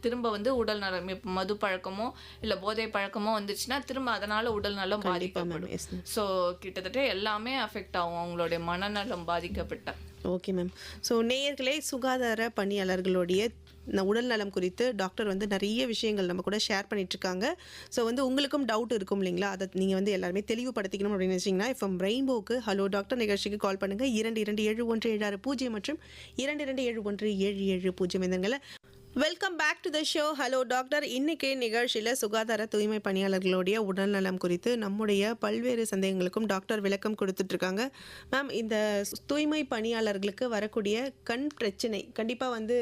திரும்ப வந்து உடல் நலம், இப்ப மது பழக்கமோ இல்ல போதை பழக்கமோ வந்துச்சுன்னா திரும்ப அதனால உடல் நலம் பாதிக்கப்படும். ஸோ கிட்டத்தட்ட எல்லாமே அஃபெக்ட் ஆகும் அவங்களுடைய மனநலம் பாதிக்கப்பட்ட. Okay ma'am. ஸோ நேயர்களே, சுகாதார பணியாளர்களுடைய உடல் நலம் குறித்து டாக்டர் வந்து நிறைய விஷயங்கள் நம்ம கூட ஷேர் பண்ணிட்டு இருக்காங்க. ஸோ வந்து உங்களுக்கும் டவுட் இருக்கும் இல்லைங்களா, அதை நீங்கள் வந்து எல்லாருமே தெளிவுபடுத்திக்கணும் அப்படின்னு நினச்சிங்கன்னா இப்போ ரெயின்போக்கு ஹலோ டாக்டர் நிகழ்ச்சிக்கு கால் பண்ணுங்கள். 227176 மற்றும் 227177 எந்தங்களை. Welcome back to the show hello doctor. இன்னைக்கு நிகழ்ச்சியில் சுகாதார தூய்மை பணியாளர்களுடைய உடல்நலம் குறித்து நம்முடைய பல்வேறு சந்தேகங்களுக்கும் டாக்டர் விளக்கம் கொடுத்துட்ருக்காங்க. மேம், இந்த தூய்மை பணியாளர்களுக்கு வரக்கூடிய கண் பிரச்சனை கண்டிப்பாக வந்து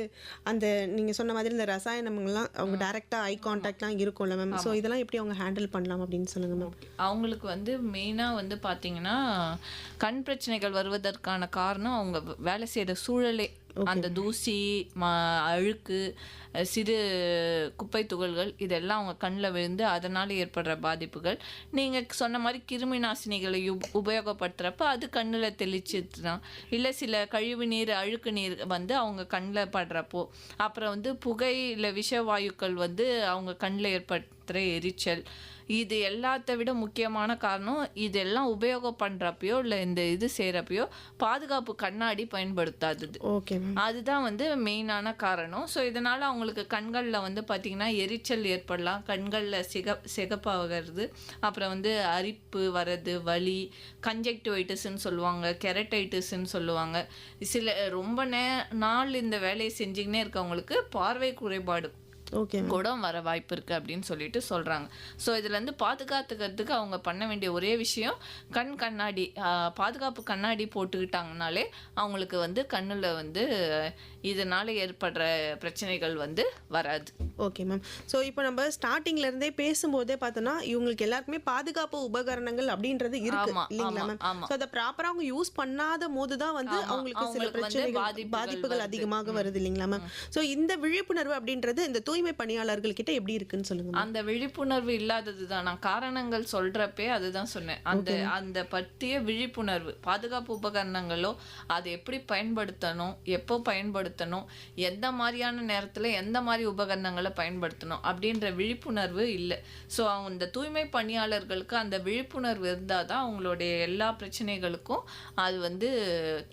அந்த நீங்கள் சொன்ன மாதிரி இந்த ரசாயனங்கள்லாம் அவங்க டைரெக்டாக ஐ கான்டாக்ட்லாம் இருக்கும்ல மேம், ஸோ இதெல்லாம் எப்படி அவங்க ஹேண்டில் பண்ணலாம் அப்படின்னு சொல்லுங்கள் மேம். அவங்களுக்கு வந்து மெயினாக வந்து பார்த்தீங்கன்னா கண் பிரச்சனைகள் வருவதற்கான காரணம் அவங்க வேலை செய்கிற சூழலே. அந்த தூசி, அழுக்கு, சிறு குப்பை துகள்கள் இதெல்லாம் அவங்க கண்ணில் விழுந்து அதனால் ஏற்படுற பாதிப்புகள். நீங்கள் சொன்ன மாதிரி கிருமி நாசினிகளை உபயோகப்படுத்துகிறப்ப அது கண்ணில் தெளிச்சுதான், இல்லை சில கழிவு நீர், அழுக்கு நீர் வந்து அவங்க கண்ணில் படுறப்போ, அப்புறம் வந்து புகை இல்லை விஷவாயுக்கள் வந்து அவங்க கண்ணில் மாத்திரை, எரிச்சல், இது எல்லாத்த விட முக்கியமான காரணம் இதெல்லாம் உபயோகம் பண்ணுறப்பையோ இல்லை இந்த இது செய்கிறப்பையோ பாதுகாப்பு கண்ணாடி பயன்படுத்தாதது. Okay ma'am. அதுதான் வந்து மெயினான காரணம். ஸோ இதனால் அவங்களுக்கு கண்களில் வந்து பார்த்திங்கன்னா எரிச்சல் ஏற்படலாம், கண்களில் சிகப்பாகிறது, அப்புறம் வந்து அரிப்பு வர்றது, வலி, கன்ஜெக்டிவைட்டிஸ்ன்னு சொல்லுவாங்க, கெரட்டைட்டிஸ்ன்னு சொல்லுவாங்க. சில ரொம்ப நாள் இந்த வேலையை செஞ்சுக்கினே இருக்கவங்களுக்கு பார்வை குறைபாடு ஓகே மேம். கூட வர வாய்ப்பு இருக்குது அப்படின்னு சொல்லிட்டு சொல்கிறாங்க. ஸோ இதுலேருந்து பாதுகாத்துக்கிறதுக்கு அவங்க பண்ண வேண்டிய ஒரே விஷயம் கண்ணாடி, பாதுகாப்பு கண்ணாடி போட்டுக்கிட்டாங்கனாலே அவங்களுக்கு வந்து கண்ணில் வந்து இதனால் ஏற்படுற பிரச்சனைகள் வந்து வராது. Okay ma'am. ஸோ இப்போ நம்ம ஸ்டார்டிங்லேருந்தே பேசும்போதே பார்த்தோன்னா இவங்களுக்கு எல்லாருக்குமே பாதுகாப்பு உபகரணங்கள் அப்படின்றது இருக்கு ஆமா, இல்லைங்களா ஆமா, மேம்? ஆமா. ஸோ அதை ப்ராப்பராக அவங்க யூஸ் பண்ணாத போது தான் வந்து ஆமா, அவங்களுக்கு சில அவங்களுக்கு வந்து பிரச்சனைகள் பாதிப்புகள் வருது. அதிகமாக வருது இல்லைங்களா மேம்? ஸோ இந்த விழிப்புணர்வு அப்படின்றது இந்த தூய்மை பணியாளர்கள் கிட்ட எப்படி இருக்குன்னு சொல்லுங்க மேம். அந்த விழிப்புணர்வு இல்லாதது தான். நான் காரணங்கள் சொல்றப்பே அதுதான் சொன்னேன். அந்த பற்றிய விழிப்புணர்வு, பாதுகாப்பு உபகரணங்களோ அதை எப்படி பயன்படுத்தணும், எப்போ பயன்படுத்தணும், எந்த மாதிரியான நேரத்தில் எந்த மாதிரி உபகரணங்களை பயன்படுத்தணும் அப்படின்ற விழிப்புணர்வு இல்லை. ஸோ அந்த தூய்மை பணியாளர்களுக்கு அந்த விழிப்புணர்வு இருந்தால் தான் அவங்களுடைய எல்லா பிரச்சனைகளுக்கும் அது வந்து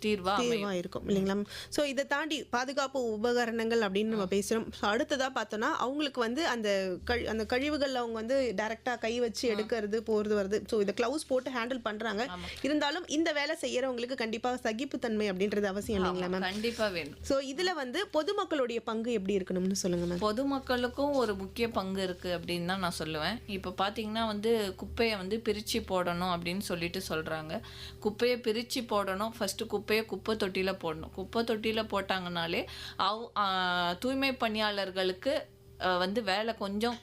தீர்வாக இருக்கும் இல்லைங்களா? ஸோ இதை தாண்டி பாதுகாப்பு உபகரணங்கள் அப்படின்னு நம்ம பேசுகிறோம். ஸோ அடுத்ததாக பார்த்தோன்னா அவங்களுக்கு வந்து அந்த கழிவுகள் அவங்க வந்து டைரெக்டாக கை வச்சு எடுக்கிறது போகிறது வருது. ஸோ இதை க்ளவுஸ் போட்டு ஹேண்டில் பண்ணுறாங்க. இருந்தாலும் இந்த வேலை செய்யறவங்களுக்கு கண்டிப்பாக சகிப்புத்தன்மை அப்படின்றது அவசியம் இல்லைங்களா மேம்? கண்டிப்பாக வேணும். ஸோ இதில் வந்து பொதுமக்களுடைய பங்கு எப்படி இருக்கணும்னு சொல்லுங்க மேம். பொதுமக்களுக்கும் ஒரு முக்கிய பங்கு இருக்குது அப்படின்னு தான் நான் சொல்லுவேன். இப்போ பார்த்தீங்கன்னா வந்து குப்பையை வந்து பிரித்து போடணும் அப்படின்னு சொல்லிட்டு சொல்கிறாங்க. குப்பையை பிரித்து போடணும், ஃபஸ்ட்டு குப்பையை குப்பை தொட்டியில் போடணும். குப்பை தொட்டியில் போட்டாங்கனாலே தூய்மை பணியாளர்களுக்கு வந்து வேலை கொஞ்சம்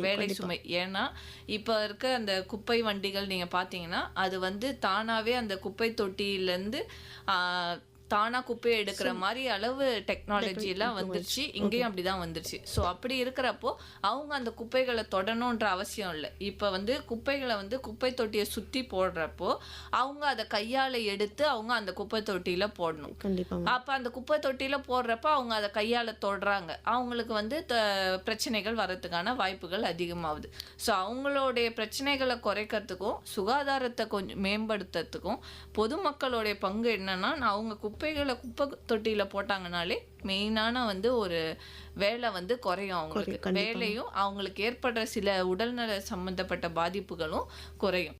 வேலை சுமை. ஏன்னா இப்போ இருக்க அந்த குப்பை வண்டிகள் நீங்கள் பார்த்தீங்கன்னா அது வந்து தானாகவே அந்த குப்பை தொட்டியிலேருந்து தானா குப்பையை எடுக்கிற மாதிரி அளவு டெக்னாலஜி எல்லாம் வந்துருச்சு. இங்கேயும் அப்படிதான் வந்துருச்சு. ஸோ அப்படி இருக்கிறப்போ அவங்க அந்த குப்பைகளை தொடணுன்ற அவசியம் இல்லை. இப்போ வந்து குப்பைகளை வந்து குப்பை தொட்டியை சுற்றி போடுறப்போ அவங்க அதை கையால் எடுத்து அவங்க அந்த குப்பை தொட்டியில் போடணும். அப்போ அந்த குப்பை தொட்டியில் போடுறப்போ அவங்க அதை கையால் தொடுறாங்க, அவங்களுக்கு வந்து பிரச்சனைகள் வர்றதுக்கான வாய்ப்புகள் அதிகமாகுது. ஸோ அவங்களுடைய பிரச்சனைகளை குறைக்கிறதுக்கும் சுகாதாரத்தை கொஞ்சம் மேம்படுத்துறதுக்கும் பொதுமக்களுடைய பங்கு என்னன்னா, அவங்க குப்பைகளை குப்பை தொட்டியில் போட்டாங்கனாலே மெயினான வந்து ஒரு வேலை வந்து குறையும். அவங்களுக்கு வேலையும் அவங்களுக்கு ஏற்படுற சில உடல்நல சம்பந்தப்பட்ட பாதிப்புகளும் குறையும்.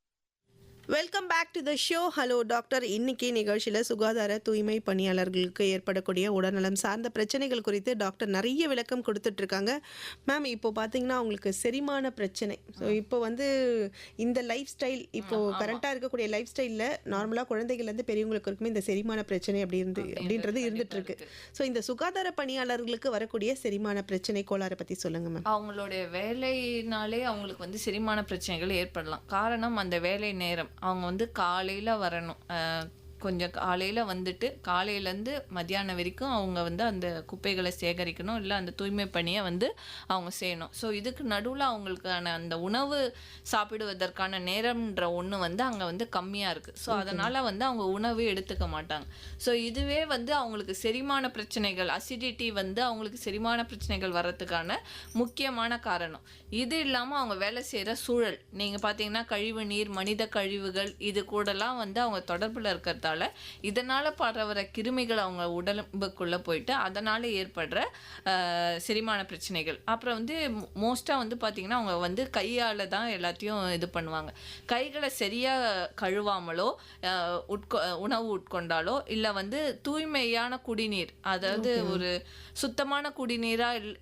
Welcome back to the show. Hello doctor. இன்னைக்கு நிகழ்ச்சியில் சுகாதார தூய்மை பணியாளர்களுக்கு ஏற்படக்கூடிய உடல்நலம் சார்ந்த பிரச்சனைகள் குறித்து டாக்டர் நிறைய விளக்கம் கொடுத்துட்ருக்காங்க. மேம் இப்போ பார்த்தீங்கன்னா அவங்களுக்கு செரிமான பிரச்சனை. ஸோ இப்போ வந்து இந்த லைஃப் ஸ்டைல், இப்போது கரண்ட்டாக இருக்கக்கூடிய லைஃப் ஸ்டைலில் நார்மலாக குழந்தைகள்லேருந்து பெரியவங்களுக்கு இருக்குமே இந்த செரிமான பிரச்சனை அப்படின்றது இருந்துகிட்ருக்கு. ஸோ இந்த சுகாதார பணியாளர்களுக்கு வரக்கூடிய செரிமான பிரச்சனை கோளாறை பற்றி சொல்லுங்கள் மேம். அவங்களுடைய வேலையினாலே அவங்களுக்கு வந்து செரிமான பிரச்சனைகள் ஏற்படலாம். காரணம் அந்த வேலை நேரம். அவங்க வந்து காலையில் வரணும், கொஞ்சம் காலையில் வந்துட்டு காலையிலேருந்து மத்தியானம் வரைக்கும் அவங்க வந்து அந்த குப்பைகளை சேகரிக்கணும், இல்லை அந்த தூய்மை பணியை வந்து அவங்க செய்யணும். ஸோ இதுக்கு நடுவில் அவங்களுக்கான அந்த உணவு சாப்பிடுவதற்கான நேரம்ன்ற ஒன்று வந்து அங்கே வந்து கம்மியாக இருக்குது. ஸோ அதனால் வந்து அவங்க உணவு எடுத்துக்க மாட்டாங்க. ஸோ இதுவே வந்து அவங்களுக்கு செரிமான பிரச்சனைகள், அசிடிட்டி வந்து அவங்களுக்கு செரிமான பிரச்சனைகள் வர்றதுக்கான முக்கியமான காரணம். இது இல்லாமல் அவங்க வேலை செய்கிற சூழல், நீங்கள் பார்த்தீங்கன்னா கழிவு நீர், மனித கழிவுகள், இது கூடலாம் வந்து அவங்க தொடர்பில் இருக்கிறதால இதனால் பரவுற கிருமிகள் அவங்க உடம்புக்குள்ளே போயிட்டு அதனால் ஏற்படுற செரிமான பிரச்சனைகள். அப்புறம் வந்து மோஸ்ட்டாக வந்து பார்த்திங்கன்னா அவங்க வந்து கையால் தான் எல்லாத்தையும் இது பண்ணுவாங்க. கைகளை சரியாக கழுவாமலோ உணவு உட்கொண்டாலோ இல்லை வந்து தூய்மையான குடிநீர், அதாவது ஒரு சுத்தமான குடிநீராக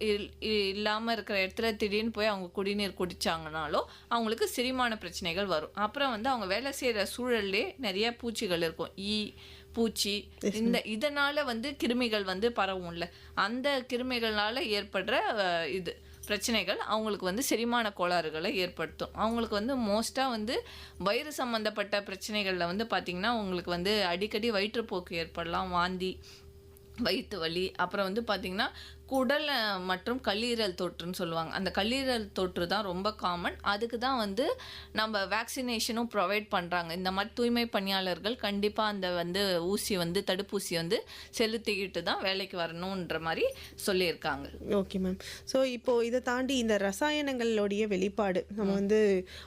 இல்லாமல் இருக்கிற இடத்துல திடீர்னு போய் அவங்க குடிநீர் குடித்தாங்கனாலோ அவங்களுக்கு செரிமான பிரச்சனைகள் வரும். அப்புறம் வந்து அவங்க வேலை செய்கிற சூழல்லே நிறைய பூச்சிகள் இருக்கும், ஈ, பூச்சி, இதனால வந்து கிருமிகள் வந்து பரவும்ல, அந்த கிருமிகளால் ஏற்படுற இது பிரச்சனைகள் அவங்களுக்கு வந்து செரிமான கோளாறுகளை ஏற்படுத்தும். அவங்களுக்கு வந்து மோஸ்ட்டாக வந்து வயிறு சம்மந்தப்பட்ட பிரச்சனைகளில் வந்து பார்த்திங்கன்னா அவங்களுக்கு வந்து அடிக்கடி வயிற்றுப்போக்கு ஏற்படலாம், வாந்தி, வயிற்று வலி, அப்புறம் வந்து பார்த்திங்கன்னா குடல் மற்றும் கல்லீரல் தொற்றுன்னு சொல்லுவாங்க. அந்த கல்லீரல் தொற்று தான் ரொம்ப காமன். அதுக்கு தான் வந்து நம்ம வேக்சினேஷனும் ப்ரொவைட் பண்ணுறாங்க. இந்த மாதிரி தூய்மை பணியாளர்கள் கண்டிப்பாக அந்த வந்து ஊசி வந்து தடுப்பூசி வந்து செலுத்திக்கிட்டு தான் வேலைக்கு வரணுன்ற மாதிரி சொல்லியிருக்காங்க. Okay ma'am. ஸோ இப்போ இதை தாண்டி இந்த ரசாயனங்களுடைய வெளிப்பாடு நம்ம வந்து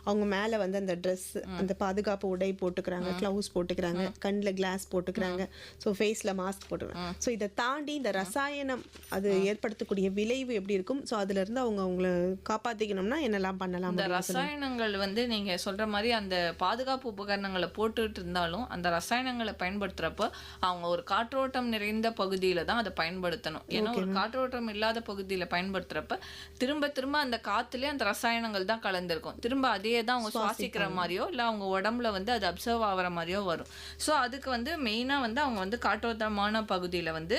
அவங்க மேலே வந்து அந்த ட்ரெஸ் அந்த பாதுகாப்பு உடை போட்டுக்கிறாங்க, க்ளவுஸ் போட்டுக்கிறாங்க, கண்ணில் கிளாஸ் போட்டுக்கிறாங்க, ஸோ ஃபேஸில் மாஸ்க் போட்டுக்கிறாங்க. ஸோ இதை தாண்டி இந்த ரசாயனம் அது ஏற்படுத்தக்கூடிய விளைவு எப்படி இருக்கும்? ஸோ அதுலேருந்து அவங்க அவங்கள காப்பாற்றிக்கணும்னா என்னெல்லாம் பண்ணலாம்? இந்த ரசாயனங்கள் வந்து நீங்கள் சொல்கிற மாதிரி அந்த பாதுகாப்பு உபகரணங்களை போட்டுட்டு இருந்தாலும் அந்த ரசாயனங்களை பயன்படுத்துகிறப்ப அவங்க ஒரு காற்றோட்டம் நிறைந்த பகுதியில் தான் அதை பயன்படுத்தணும். ஏன்னா ஒரு காற்றோட்டம் இல்லாத பகுதியில் பயன்படுத்துகிறப்ப திரும்ப திரும்ப அந்த காற்றுலேயே அந்த ரசாயனங்கள் தான் கலந்துருக்கும். திரும்ப அதையே தான் அவங்க சுவாசிக்கிற மாதிரியோ இல்லை அவங்க உடம்புல வந்து அது அப்சர்வ் ஆகிற மாதிரியோ வரும். ஸோ அதுக்கு வந்து மெயினாக வந்து அவங்க வந்து காற்றோட்டமான பகுதியில் வந்து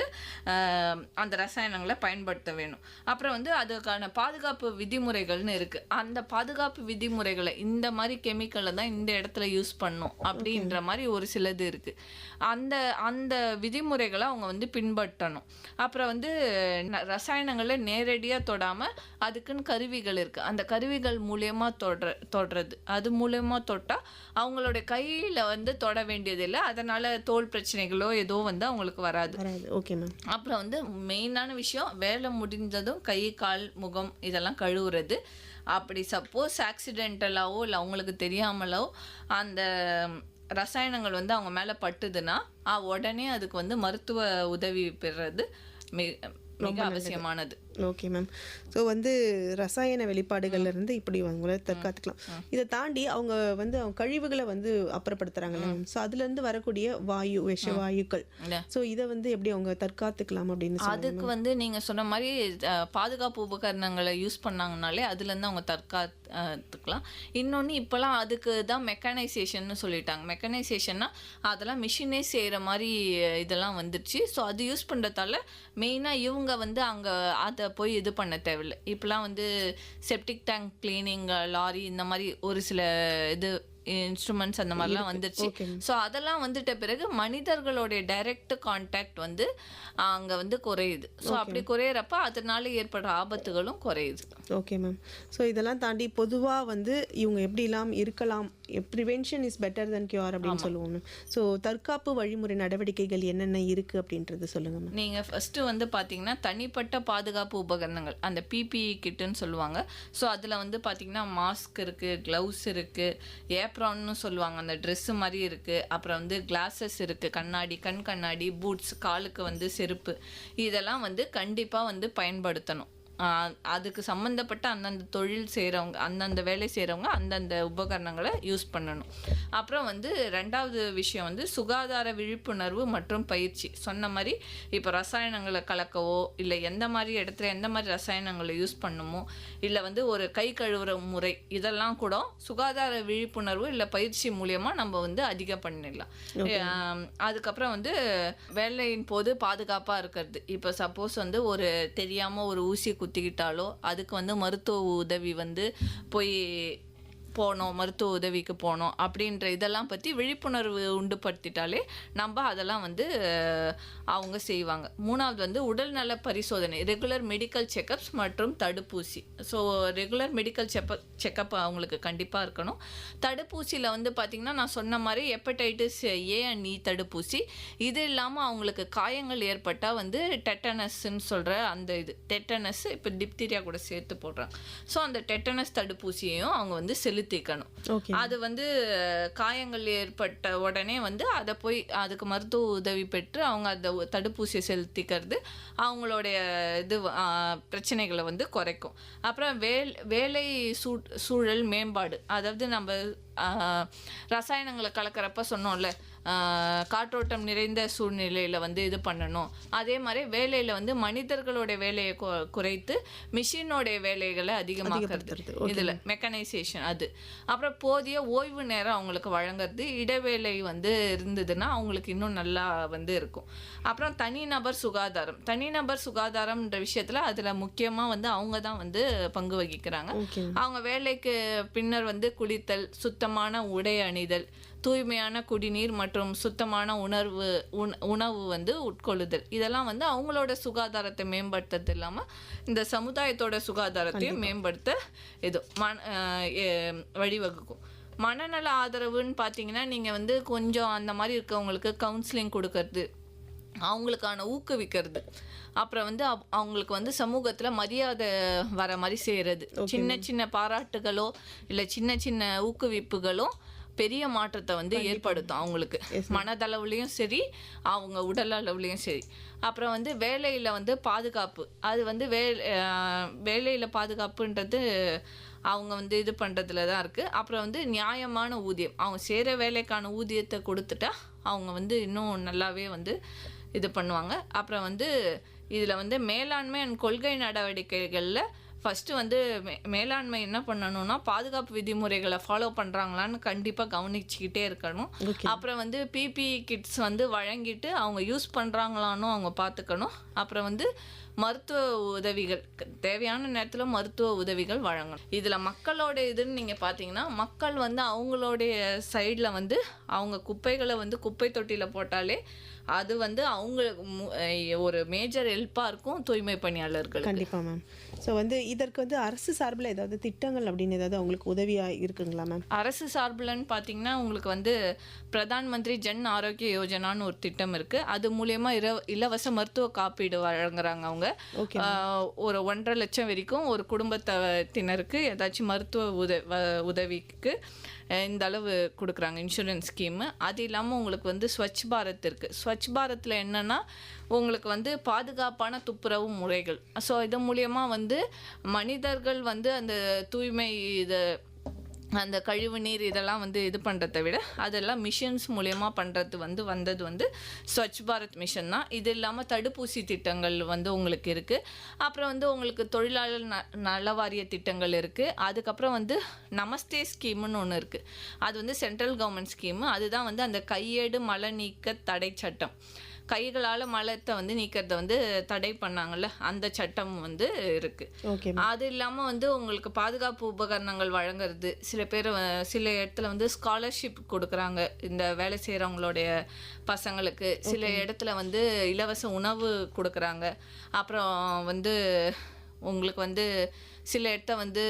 அந்த ரசாயனங்களை பயன்படுத்த வேணும். அப்புறம் வந்து அதுக்கான பாதுகாப்பு விதிமுறைகள்னு இருக்கு. அந்த பாதுகாப்பு விதிமுறைகளை இந்த மாதிரி கெமிக்கலை தான் இந்த இடத்துல யூஸ் பண்ணும் அப்படின்ற மாதிரி ஒரு சிலது இருக்கு. அந்த அந்த விதிமுறைகளை அவங்க வந்து பின்பற்றணும். அப்புறம் வந்து ரசாயனங்களை நேரடியாக தொடாம அதுக்குன்னு கருவிகள் இருக்கு. அந்த கருவிகள் மூலியமா தொடுறது, அது மூலியமா தொட்டா அவங்களுடைய கையில வந்து தொட வேண்டியதில்லை. அதனால தோல் பிரச்சனைகளோ ஏதோ வந்து அவங்களுக்கு வராது. Okay ma'am. அப்புறம் வந்து மெயினான விஷயம் வேலை முடிஞ்சதும் கை கால் முகம் இதெல்லாம் கழுவுறது. அப்படி சப்போஸ் ஆக்சிடென்டலாவோ இல்லை அவங்களுக்கு தெரியாமலோ அந்த ரசாயனங்கள் வந்து அவங்க மேலே பட்டுதுன்னா உடனே அதுக்கு வந்து மருத்துவ உதவி பெறுறது மிக அவசியமானது. Okay ma'am. ஸோ வந்து ரசாயன வெளிப்பாடுகள்ல இருந்து இப்படி அவங்கள தற்காத்துக்கலாம். இதை தாண்டி அவங்க வந்து அவங்க கழிவுகளை வந்து அப்புறப்படுத்துறாங்கல்ல மேம், ஸோ அதுலேருந்து வரக்கூடிய வாயு விஷ வாயுக்கள், ஸோ இதை வந்து எப்படி அவங்க தற்காத்துக்கலாம் அப்படின்னு அதுக்கு வந்து நீங்கள் சொன்ன மாதிரி பாதுகாப்பு உபகரணங்களை யூஸ் பண்ணாங்கனாலே அதுலேருந்து அவங்க தற்காத்துக்கலாம். இன்னொன்று இப்போலாம் அதுக்கு தான் மெக்கனைசேஷன்னு சொல்லிட்டாங்க. மெக்கனைசேஷன்னா அதெல்லாம் மிஷினே செய்கிற மாதிரி இதெல்லாம் வந்துடுச்சு. ஸோ அது யூஸ் பண்ணுறதால மெயினாக இவங்க வந்து அங்கே அதை போய் இது பண்ண தேவையில்லை. இப்போலாம் வந்து செப்டிக் டேங்க் கிளீனிங் லாரி இந்த மாதிரி ஒரு சில இது இன்ஸ்ட்ருமெண்ட்ஸ் அந்த மாதிரிலாம் வந்துருச்சு. ஸோ அதெல்லாம் வந்துட்ட பிறகு மனிதர்களுடைய டைரக்ட் கான்டாக்ட் வந்து அங்கே வந்து குறையுது. ஸோ அப்படி குறையிறப்ப அதனால ஏற்படுற ஆபத்துகளும் குறையுது. Okay ma'am. ஸோ இதெல்லாம் தாண்டி பொதுவாக வந்து இவங்க எப்படிலாம் இருக்கலாம், prevention is better then cure அப்படின்னு சொல்லுவோம். ஸோ தற்காப்பு வழிமுறை நடவடிக்கைகள் என்னென்ன இருக்குது அப்படின்றது சொல்லுங்கள் மேம். நீங்கள் ஃபஸ்ட்டு வந்து பார்த்தீங்கன்னா தனிப்பட்ட பாதுகாப்பு உபகரணங்கள் அந்த பிபிஇ கிட்டுன்னு சொல்லுவாங்க. ஸோ அதில் வந்து பார்த்தீங்கன்னா மாஸ்க் இருக்குது, க்ளவுஸ் இருக்குது, ஏப்ரான்னு சொல்லுவாங்க அந்த ட்ரெஸ்ஸு மாதிரி இருக்குது, அப்புறம் வந்து கிளாஸஸ் இருக்குது, கண்ணாடி, கண் கண்ணாடி, பூட்ஸ், காலுக்கு வந்து செருப்பு, இதெல்லாம் வந்து கண்டிப்பாக வந்து பயன்படுத்தணும். அதுக்கு சம்மந்தப்பட்ட அந்தந்த தொழில் செய்கிறவங்க, அந்தந்த வேலை செய்கிறவங்க அந்தந்த உபகரணங்களை யூஸ் பண்ணணும். அப்புறம் வந்து ரெண்டாவது விஷயம் வந்து சுகாதார விழிப்புணர்வு மற்றும் பயிற்சி. சொன்ன மாதிரி இப்போ ரசாயனங்களை கலக்கவோ இல்லை எந்த மாதிரி இடத்துல எந்த மாதிரி ரசாயனங்களை யூஸ் பண்ணுமோ இல்லை வந்து ஒரு கை கழுவுற முறை இதெல்லாம் கூட சுகாதார விழிப்புணர்வு இல்லை பயிற்சி மூலியமாக நம்ம வந்து அதிகம் பண்ணிடலாம். அதுக்கப்புறம் வந்து வேலையின் போது பாதுகாப்பாக இருக்கிறது. இப்போ சப்போஸ் வந்து ஒரு தெரியாமல் ஒரு ஊசி குத்திக்கிட்டாலோ அதுக்கு வந்து மருத்துவ உதவி வந்து மருத்துவ உதவிக்கு போனோம் அப்படின்ற இதெல்லாம் பற்றி விழிப்புணர்வு உண்டுபடுத்திட்டாலே நம்ம அதெல்லாம் வந்து அவங்க செய்வாங்க. மூணாவது வந்து உடல்நல பரிசோதனை, ரெகுலர் மெடிக்கல் செக்கப்ஸ் மற்றும் தடுப்பூசி. ஸோ ரெகுலர் மெடிக்கல் செக்கப் அவங்களுக்கு கண்டிப்பாக இருக்கணும். தடுப்பூசியில் வந்து பார்த்திங்கன்னா நான் சொன்ன மாதிரி ஹெப்படைட்டிஸ் ஏ அண்ட் இ தடுப்பூசி, இது இல்லாமல் அவங்களுக்கு காயங்கள் ஏற்பட்டால் வந்து டெட்டனஸ்ன்னு சொல்கிற அந்த இது டெட்டனஸ் இப்போ டிப்தீரியா கூட சேர்த்து போடுறாங்க. ஸோ அந்த டெட்டனஸ் தடுப்பூசியையும் அவங்க வந்து செலுத்திக்கணும். அது வந்து காயங்கள் ஏற்பட்ட உடனே வந்து அதை போய் அதுக்கு மருத்துவ உதவி பெற்று அவங்க அந்த தடுப்பூசியை செலுத்திக்கிறது அவங்களுடைய இது பிரச்சனைகளை வந்து குறைக்கும். அப்புறம் வேலை சூழல் மேம்பாடு, அதாவது நம்ம ரசாயனங்களை கலக்கிறப்ப சொன்னோம்ல காற்றோட்டம் நிறைந்த சூழ்நிலையில் வந்து இது பண்ணணும். அதே மாதிரி வேலையில் வந்து மனிதர்களுடைய வேலையை குறைத்து மிஷினோடைய வேலைகளை அதிகமாக்குறது, இதில் மெக்கனைசேஷன் அது. அப்புறம் போதிய ஓய்வு நேரம் அவங்களுக்கு வழங்குறது, இடைவேளை வந்து இருந்ததுன்னா அவங்களுக்கு இன்னும் நல்லா வந்து இருக்கும். அப்புறம் தனிநபர் சுகாதாரம்ன்ற விஷயத்தில் அதில் முக்கியமாக வந்து அவங்க தான் வந்து பங்கு வகிக்கிறாங்க. அவங்க வேலைக்கு பின்னர் வந்து குளித்தல், சுத்தமான உடை அணிதல், தூய்மையான குடிநீர் மற்றும் சுத்தமான உணவு வந்து உட்கொள்ளுதல். இதெல்லாம் வந்து அவங்களோட சுகாதாரத்தை மேம்படுத்துறது இல்லாமல் இந்த சமுதாயத்தோட சுகாதாரத்தையும் மேம்படுத்த இது வழிவகுக்கும். மனநல ஆதரவுன்னு பார்த்தீங்கன்னா நீங்கள் வந்து கொஞ்சம் அந்த மாதிரி இருக்கவங்களுக்கு கவுன்சிலிங் கொடுக்கறது, அவங்களுக்கான ஊக்குவிக்கிறது, அப்புறம் வந்து அவங்களுக்கு வந்து சமூகத்தில் மரியாதை வர மாதிரி செய்கிறது. சின்ன சின்ன பாராட்டுகளோ இல்லை சின்ன சின்ன ஊக்குவிப்புகளோ பெரிய மாற்றத்தை வந்து ஏற்படுத்தும் அவங்களுக்கு, மனதளவுலையும் சரி அவங்க உடல் அளவுலையும் சரி. அப்புறம் வந்து வேலையில் வந்து பாதுகாப்பு, அது வந்து வேலையில் பாதுகாப்புன்றது அவங்க வந்து இது பண்ணுறதுல தான் இருக்குது. அப்புறம் வந்து நியாயமான ஊதியம், அவங்க செய்கிற வேலைக்கான ஊதியத்தை கொடுத்துட்டா அவங்க வந்து இன்னும் நல்லாவே வந்து இது பண்ணுவாங்க. அப்புறம் வந்து இதில் வந்து மேலாண்மை அண்ட் கொள்கை நடவடிக்கைகளில் ஃபஸ்ட்டு வந்து மேலாண்மை என்ன பண்ணணும்னா பாதுகாப்பு விதிமுறைகளை ஃபாலோ பண்ணுறாங்களான்னு கண்டிப்பாக கவனிச்சுக்கிட்டே இருக்கணும். அப்புறம் வந்து பிபிஇ கிட்ஸ் வந்து வழங்கிட்டு அவங்க யூஸ் பண்ணுறாங்களான்னு அவங்க பார்த்துக்கணும். அப்புறம் வந்து மருத்துவ உதவிகள், தேவையான நேரத்தில் மருத்துவ உதவிகள் வழங்கணும். இதில் மக்களோட இதுன்னு நீங்கள் பார்த்தீங்கன்னா மக்கள் வந்து அவங்களுடைய சைடில் வந்து அவங்க குப்பைகளை வந்து குப்பை தொட்டியில் போட்டாலே அது வந்து அவங்களுக்கு ஒரு மேஜர் ஹெல்ப்பாக இருக்கும் தூய்மை பணியாளர்கள். கண்டிப்பாக மேம். ஸோ வந்து இதற்கு வந்து அரசு சார்பில் ஏதாவது திட்டங்கள் அப்படின்னு ஏதாவது அவங்களுக்கு உதவியாக இருக்குங்களா மேம்? அரசு சார்பில்னு பார்த்தீங்கன்னா உங்களுக்கு வந்து பிரதான் மந்திரி ஜன் ஆரோக்கிய யோஜனான்னு ஒரு திட்டம் இருக்குது. அது மூலயமா இலவச மருத்துவ காப்பீடு வழங்குறாங்க அவங்க. ஒரு 1.5 லட்சம் வரைக்கும் ஒரு குடும்பத்தினருக்கு ஏதாச்சும் மருத்துவ உதவிக்கு இந்த அளவு கொடுக்குறாங்க இன்சூரன்ஸ் ஸ்கீமு. அது இல்லாமல் உங்களுக்கு வந்து ஸ்வச் பாரத் இருக்குது. ஸ்வச் பாரத்தில் என்னென்னா உங்களுக்கு வந்து பாதுகாப்பான துப்புரவு முறைகள். ஸோ இது மூலயமா வந்து மனிதர்கள் வந்து அந்த தூய்மை அந்த கழிவு நீர் இதெல்லாம் வந்து இது பண்ணுறதை விட அதெல்லாம் மிஷின்ஸ் மூலயமா பண்ணுறது வந்தது வந்து ஸ்வச் பாரத் மிஷன் தான். இது இல்லாமல் தடுப்பூசி திட்டங்கள் வந்து உங்களுக்கு இருக்குது. அப்புறம் வந்து உங்களுக்கு தொழிலாளர் நல வாரிய திட்டங்கள் இருக்குது. அதுக்கப்புறம் வந்து நமஸ்தே ஸ்கீம்னு ஒன்று இருக்குது. அது வந்து சென்ட்ரல் கவர்மெண்ட் ஸ்கீமு. அதுதான் வந்து அந்த கையேடு மல நீக்க தடை சட்டம், கைகளால் மலத்தை வந்து நீக்கிறத வந்து தடை பண்ணாங்கல்ல, அந்த சட்டம் வந்து இருக்குது. அது இல்லாமல் வந்து உங்களுக்கு பாதுகாப்பு உபகரணங்கள் வழங்குறது, சில இடத்துல வந்து ஸ்காலர்ஷிப் கொடுக்குறாங்க இந்த வேலை செய்கிறவங்களுடைய பசங்களுக்கு, சில இடத்துல வந்து இலவச உணவு கொடுக்குறாங்க. அப்புறம் வந்து உங்களுக்கு வந்து சில இடத்த வந்து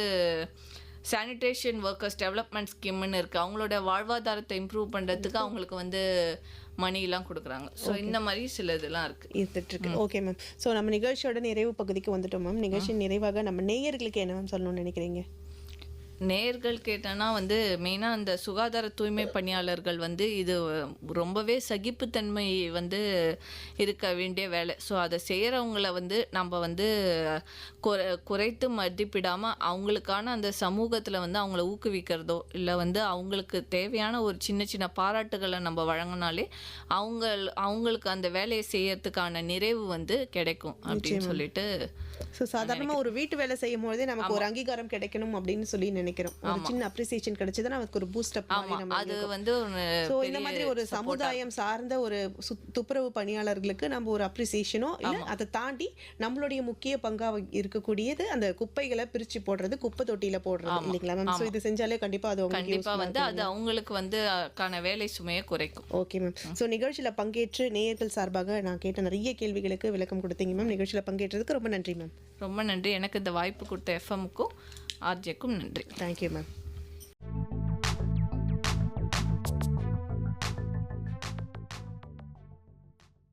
சானிடேஷன் ஒர்க்கர்ஸ் டெவலப்மெண்ட் ஸ்கீம்னு இருக்குது. அவங்களோட வாழ்வாதாரத்தை இம்ப்ரூவ் பண்ணுறதுக்கு அவங்களுக்கு வந்து மணிலாம் கொடுக்குறாங்க. ஸோ இந்த மாதிரி சில இதெல்லாம் இருக்கு. Okay ma'am. ஸோ நம்ம நிகழ்ச்சியோட நிறைவு பகுதிக்கு வந்துட்டோம் மேம். நிகழ்ச்சி நிறைவாக நம்ம நேயர்களுக்கு என்ன மேம் சொல்லணும்னு நினைக்கிறீங்க? நேர்கள் கேட்டோன்னா வந்து மெயினாக அந்த சுகாதார தூய்மை பணியாளர்கள் வந்து இது ரொம்பவே சகிப்புத்தன்மை வந்து இருக்க வேண்டிய வேலை. ஸோ அதை செய்கிறவங்கள வந்து நம்ம வந்து குறைத்து மதிப்பிடாமல் அவங்களுக்கான அந்த சமூகத்தில் வந்து அவங்கள ஊக்குவிக்கிறதோ இல்லை வந்து அவங்களுக்கு தேவையான ஒரு சின்ன சின்ன பாராட்டுகளை நம்ம வழங்கினாலே அவங்களுக்கு அந்த வேலையை செய்யறதுக்கான நிறைவு வந்து கிடைக்கும் அப்படின்னு சொல்லிட்டு. ஸோ சாதாரணமாக ஒரு வீட்டு வேலை செய்யும் போதே நமக்கு ஒரு அங்கீகாரம் கிடைக்கணும் அப்படின்னு சொல்லி நினைக்கிறோம். ஒரு சின்ன அப்ரிசியேஷன் கிடைச்சதுன்னா நமக்கு ஒரு பூஸ்ட் அப் அது வந்து. ஸோ இந்த மாதிரி ஒரு சமுதாயம் சார்ந்த ஒரு துப்புரவு பணியாளர்களுக்கு நம்ம ஒரு அப்ரிசியேஷனோ இல்லை அதை தாண்டி நம்மளுடைய முக்கிய பங்காக இருக்கக்கூடியது அந்த குப்பைகளை பிரித்து போடுறது, குப்பை தொட்டியில போடுறது இல்லைங்களா மேம்? ஸோ இது செஞ்சாலே கண்டிப்பாக வந்து அது அவங்களுக்கு வந்து வேலை சுமையை குறைக்கும். Okay ma'am. ஸோ நிகழ்ச்சியில் பங்கேற்று நேயர்கள் சார்பாக நான் கேட்ட நிறைய கேள்விகளுக்கு விளக்கம் கொடுத்தீங்க மேம். நிகழ்ச்சியில் பங்கேற்றதுக்கு ரொம்ப நன்றி மேம். ரொம்ப நன்றி. எனக்கு இந்த வாய்ப்பு கொடுத்த எஃப்எம்க்கும் ஆர்ஜேக்கும் நன்றி. Thank you ma'am.